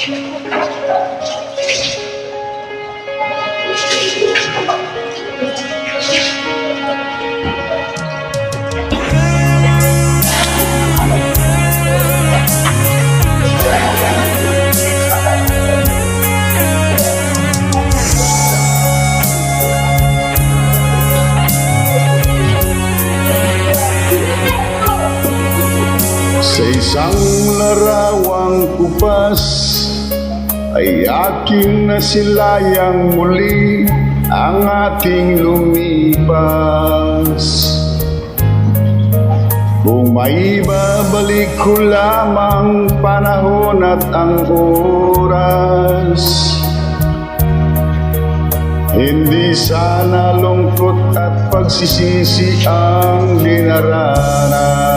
Sa isang larawang kupas ay aking nasilayang muli ang ating lumipas. Kung maibabalik ko lamang panahon at ang oras, hindi sana lungkot at pagsisisi ang dinaranas.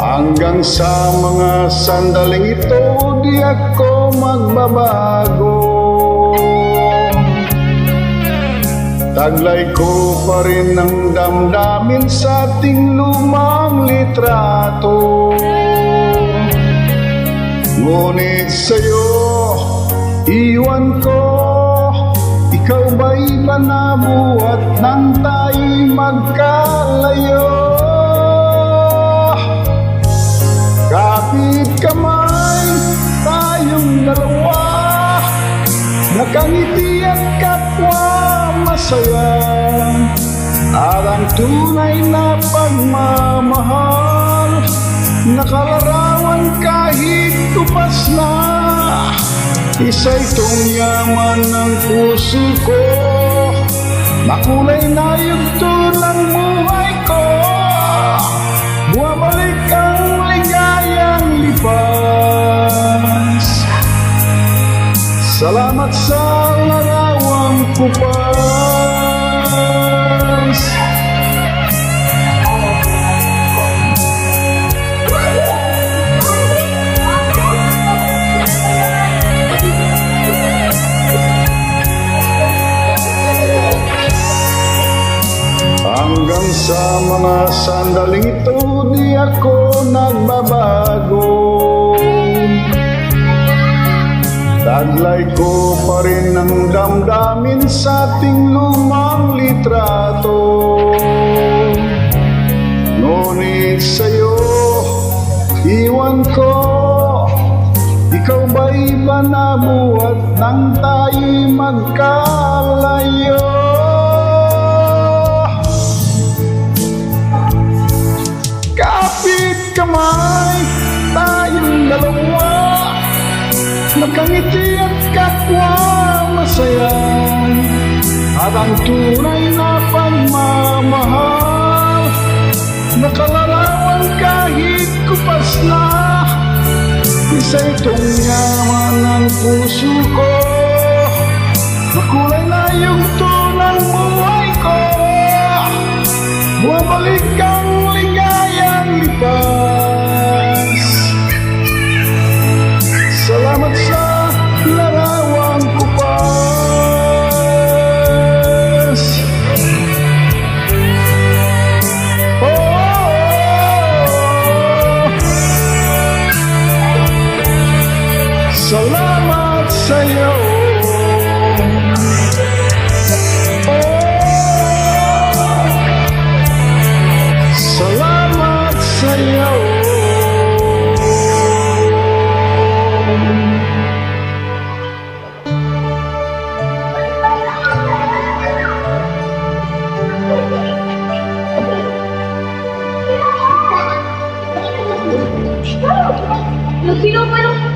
Hanggang sa mga sandaling ito, di ako magbabago. Taglay ko pa rin ang damdamin sa ating lumang litrato. Ngunit sa'yo, iwan ko, ikaw ba'y manabuhat nang tayo'y magkalayo? Kapit kamay, tayong dalawa, nakangiti at kapwa masaya. At ang tunay na pagmamahal, nakalarawan kahit kupas na. Isa itong yaman ng puso ko, makulay na yugto ng buhay ko. Bumabalik ang ligayang lipas. Salamat sa larawang kupas. Hanggang sa mga sandaling ito, di ako nagbabago. Taglay ko pa rin ang damdamin sa ating lumang litrato. Ngunit sa'yo, iwan ko, ikaw ba'y manabuhat nang tayo'y magkalayo? Kapit kamay, tayong dalawa, nakangiti at kapwa masaya. At ang tunay na pagmamahal, nakalarawan kahit kupas na. Isa itong yaman ng puso ko, makulay na yung tunang buhay ko. Bumabalik ang ligayang lipas. Salamat sa larawang kupas. Salamat sa'yo. Salamat sa'yo. Sino pa yung